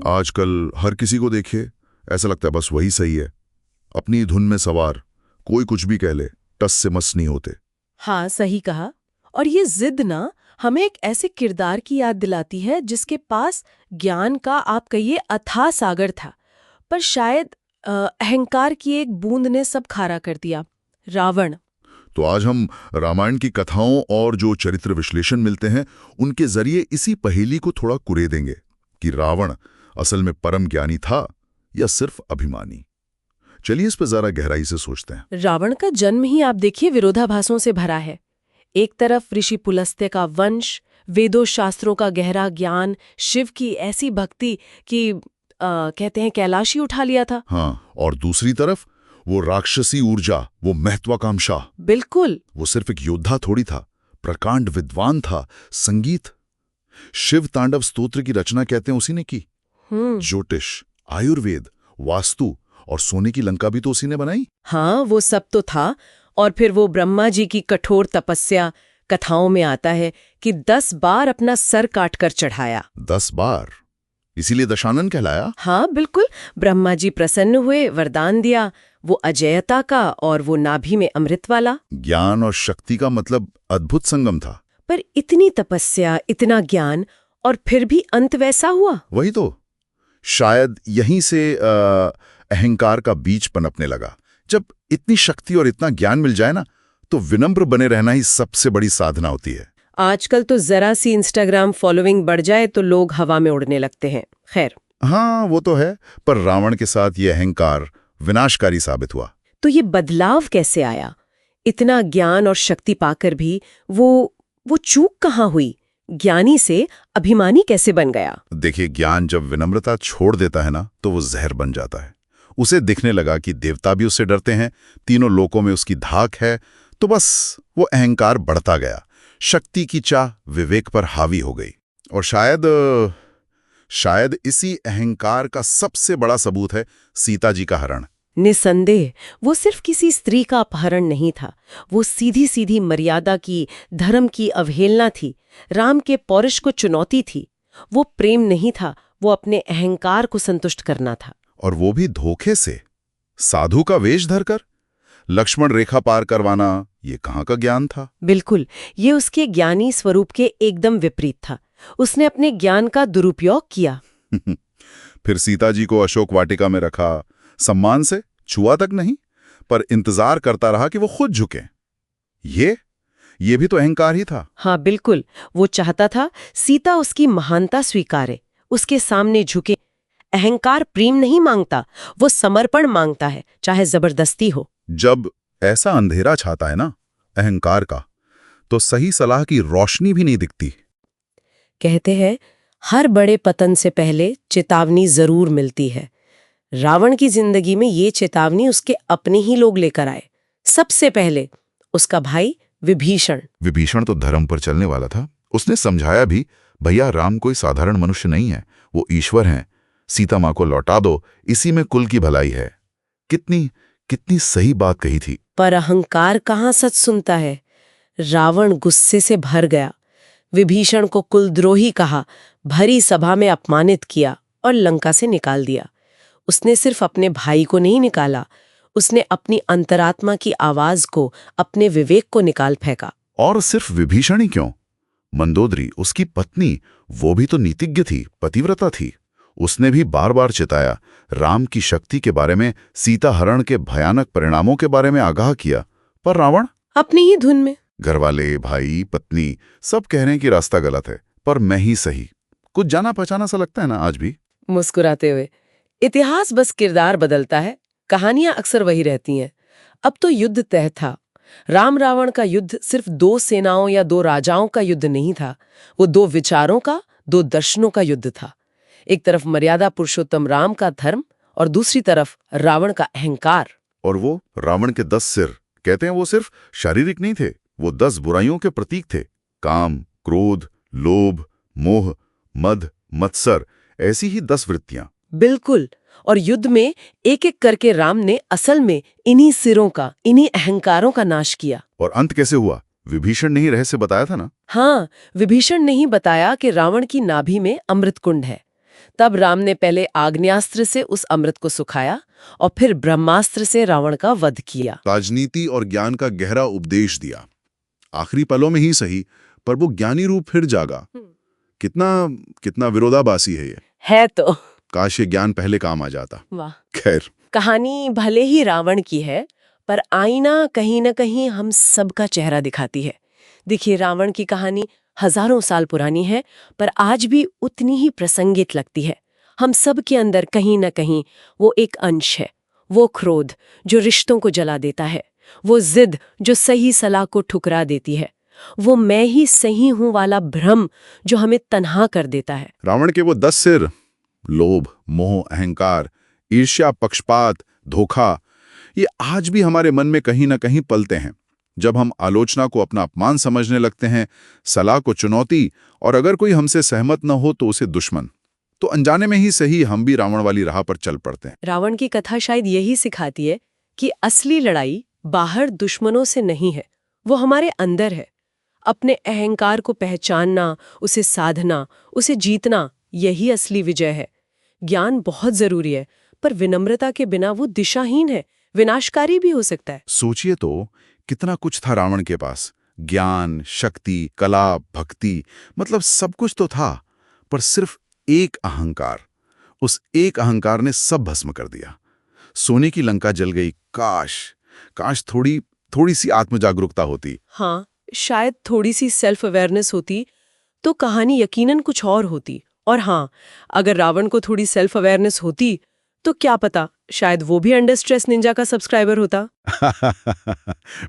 आजकल हर किसी को देखिए, ऐसा लगता है बस वही सही है। अपनी धुन में सवार, कोई कुछ भी कह ले, टस से मस नहीं होते। हाँ, सही कहा। और ये जिद ना हमें एक ऐसे किरदार की याद दिलाती है जिसके पास ज्ञान का आप कहिए अथाह सागर था, पर शायद अहंकार की एक बूंद ने सब खारा कर दिया। रावण। तो आज हम रामायण की कथाओं और जो चरित्र विश्लेषण मिलते हैं, उनके जरिए इसी पहेली को थोड़ा कुरेदेंगे कि रावण असल में परम ज्ञानी था या सिर्फ अभिमानी। चलिए इस पर जरा गहराई से सोचते हैं। रावण का जन्म ही आप देखिए विरोधाभासों से भरा है। एक तरफ ऋषि पुलस्त्य का वंश, वेदों शास्त्रों का गहरा ज्ञान, शिव की ऐसी भक्ति कि कहते हैं कैलाश ही उठा लिया था। हाँ, और दूसरी तरफ वो राक्षसी ऊर्जा, वो महत्वाकांक्षा। बिल्कुल। वो सिर्फ एक योद्धा थोड़ी था, प्रकांड विद्वान था। संगीत, शिव तांडव स्तोत्र की रचना कहते हैं उसी ने की। ज्योतिष, आयुर्वेद, वास्तु और सोने की लंका भी तो उसी ने बनाई। हाँ, वो सब तो था। और फिर वो ब्रह्मा जी की कठोर तपस्या, कथाओं में आता है कि 10 बार अपना सर काट कर चढ़ाया। 10 बार, इसीलिए दशानन कहलाया। हाँ बिल्कुल। ब्रह्मा जी प्रसन्न हुए, वरदान दिया, वो अजेयता का और वो नाभि में अमृत वाला। ज्ञान और शक्ति का मतलब अद्भुत संगम था। पर इतनी तपस्या, इतना ज्ञान, और फिर भी अंत वैसा हुआ। वही तो, शायद यहीं से अहंकार का बीज पनपने लगा। जब इतनी शक्ति और इतना ज्ञान मिल जाए ना, तो विनम्र बने रहना ही सबसे बड़ी साधना होती है। आजकल तो जरा सी इंस्टाग्राम फॉलोइंग बढ़ जाए तो लोग हवा में उड़ने लगते हैं। खैर, हाँ वो तो है, पर रावण के साथ ये अहंकार विनाशकारी साबित हुआ। तो ये बदलाव कैसे आया? इतना ज्ञान और शक्ति पाकर भी वो चूक कहाँ हुई? ज्ञानी से अभिमानी कैसे बन गया? देखिए, ज्ञान जब विनम्रता छोड़ देता है ना, तो वो जहर बन जाता है। उसे दिखने लगा कि देवता भी उससे डरते हैं, तीनों लोकों में उसकी धाक है, तो बस वो अहंकार बढ़ता गया। शक्ति की चाह विवेक पर हावी हो गई। और शायद इसी अहंकार का सबसे बड़ा सबूत है सीता जी का हरण। निसंदेह वो सिर्फ किसी स्त्री का अपहरण नहीं था, वो सीधी सीधी मर्यादा की, धर्म की अवहेलना थी, राम के पौरुष को चुनौती थी। वो प्रेम नहीं था, वो अपने अहंकार को संतुष्ट करना था। और वो भी धोखे से, साधु का वेश धरकर। लक्ष्मण रेखा पार करवाना, ये कहाँ का ज्ञान था? बिल्कुल, ये उसके ज्ञानी स्वरूप के एकदम विपरीत था। उसने अपने ज्ञान का दुरुपयोग किया। फिर सीता जी को अशोक वाटिका में रखा, सम्मान से, छुआ तक नहीं, पर इंतजार करता रहा कि वो खुद झुके। ये भी तो अहंकार ही था। हाँ बिल्कुल, वो चाहता था सीता उसकी महानता स्वीकारे, उसके सामने झुके। अहंकार प्रेम नहीं मांगता, वो समर्पण मांगता है, चाहे जबरदस्ती हो। जब ऐसा अंधेरा छाता है ना अहंकार का, तो सही सलाह की रोशनी भी नहीं दिखती। कहते हैं हर बड़े पतन से पहले चेतावनी जरूर मिलती है। रावण की जिंदगी में ये चेतावनी उसके अपने ही लोग लेकर आए। सबसे पहले उसका भाई विभीषण। विभीषण तो धर्म पर चलने वाला था। उसने समझाया भी, भैया राम कोई साधारण मनुष्य नहीं है, वो ईश्वर हैं। सीता माँ को लौटा दो, इसी में कुल की भलाई है। कितनी सही बात कही थी। पर अहंकार कहाँ सच सुनता है। रावण गुस्से से भर गया, विभीषण को कुलद्रोही कहा, भरी सभा में अपमानित किया और लंका से निकाल दिया। उसने सिर्फ अपने भाई को नहीं निकाला, उसने अपनी अंतरात्मा की आवाज को, अपने विवेक को निकाल फेंका। और सिर्फ विभीषण ही क्यों, मंदोदरी उसकी पत्नी, वो भी तो नीतिज्ञ थी, पतिव्रता थी। उसने भी बार बार चिताया, राम की शक्ति के बारे में, सीता हरण के भयानक परिणामों के बारे में आगाह किया। पर रावण अपनी ही धुन में। घरवाले, भाई, पत्नी सब कह रहे हैं कि रास्ता गलत है, पर मैं ही सही। कुछ जाना पहचाना सा लगता है ना आज भी। मुस्कुराते हुए, इतिहास बस किरदार बदलता है, कहानियां अक्सर वही रहती हैं। अब तो युद्ध तय था। राम रावण का युद्ध सिर्फ 2 सेनाओं या 2 राजाओं का युद्ध नहीं था, वो 2 विचारों का, 2 दर्शनों का युद्ध था। एक तरफ मर्यादा पुरुषोत्तम राम का धर्म और दूसरी तरफ रावण का अहंकार। और वो रावण के 10 सिर, कहते हैं वो सिर्फ शारीरिक नहीं थे, वो 10 बुराइयों के प्रतीक थे। काम, क्रोध, लोभ, मोह, मद, मत्सर, ऐसी ही 10 वृत्तियां। बिल्कुल। और युद्ध में एक एक करके राम ने असल में इन्हीं सिरों का, इन्हीं अहंकारों का नाश किया। और अंत कैसे हुआ? विभीषण ने ही रहस्य बताया था ना। हाँ, विभीषण ने ही बताया कि रावण की नाभि में अमृत कुंड है। तब राम ने पहले आग्नेयास्त्र से उस अमृत को सुखाया और फिर ब्रह्मास्त्र से रावण का वध किया। राजनीति और ज्ञान का गहरा उपदेश दिया। आखिरी पलों में ही सही, पर वो ज्ञानी रूप फिर जागा। कितना विरोधाभासी है ये। है तो। काश ये ज्ञान पहले काम आ जाता। वाह। खैर, कहानी भले ही रावण की है, पर आईना कहीं न कहीं हम सबका चेहरा दिखाती है। देखिए, रावण की कहानी हजारों साल पुरानी है, पर आज भी उतनी ही प्रासंगिक लगती है। हम सब के अंदर कहीं न कहीं वो एक अंश है, वो क्रोध जो रिश्तों को जला देता है, वो जिद जो सही सलाह को ठुकरा देती है, वो मैं ही सही हूं वाला भ्रम जो हमें तन्हा कर देता है। रावण के वो 10 सिर, लोभ, मोह, अहंकार, ईर्ष्या, पक्षपात, धोखा, ये आज भी हमारे मन में कहीं न कहीं पलते हैं। जब हम आलोचना को अपना अपमान समझने लगते हैं, सलाह को चुनौती, और अगर कोई हमसे सहमत न हो तो उसे दुश्मन, तो अनजाने में ही सही हम भी रावण वाली राह पर चल पड़ते हैं। रावण की कथा शायद यही सिखाती है कि असली लड़ाई बाहर दुश्मनों से नहीं है, वो हमारे अंदर है। अपने अहंकार को पहचानना, उसे साधना, उसे जीतना, यही असली विजय है। ज्ञान बहुत जरूरी है, पर विनम्रता के बिना वो दिशाहीन है, विनाशकारी भी हो सकता है। सोचिए तो, कितना कुछ था रावण के पास। ज्ञान, शक्ति, कला, भक्ति, मतलब सब कुछ तो था, पर सिर्फ एक अहंकार, उस एक अहंकार ने सब भस्म कर दिया। सोने की लंका जल गई। काश थोड़ी सी आत्मजागरूकता होती। हाँ, शायद थोड़ी सी सेल्फ अवेयरनेस होती तो कहानी यकीनन कुछ और होती। और हाँ, अगर रावण को थोड़ी सेल्फ अवेयरनेस होती तो क्या पता, शायद वो भी अंडर स्ट्रेस निंजा का सब्सक्राइबर होता।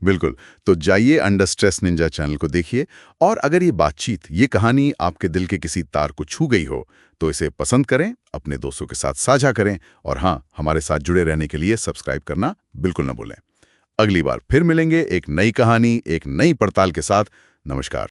बिल्कुल। तो जाइए अंडर स्ट्रेस निंजा चैनल को देखिए, और अगर ये बातचीत, ये कहानी आपके दिल के किसी तार को छू गई हो तो इसे पसंद करें, अपने दोस्तों के साथ साझा करें, और हाँ, हमारे साथ जुड़े रहने के लिए सब्सक्राइब करना बिल्कुल न भूलें। अगली बार फिर मिलेंगे एक नई कहानी, एक नई पड़ताल के साथ। नमस्कार।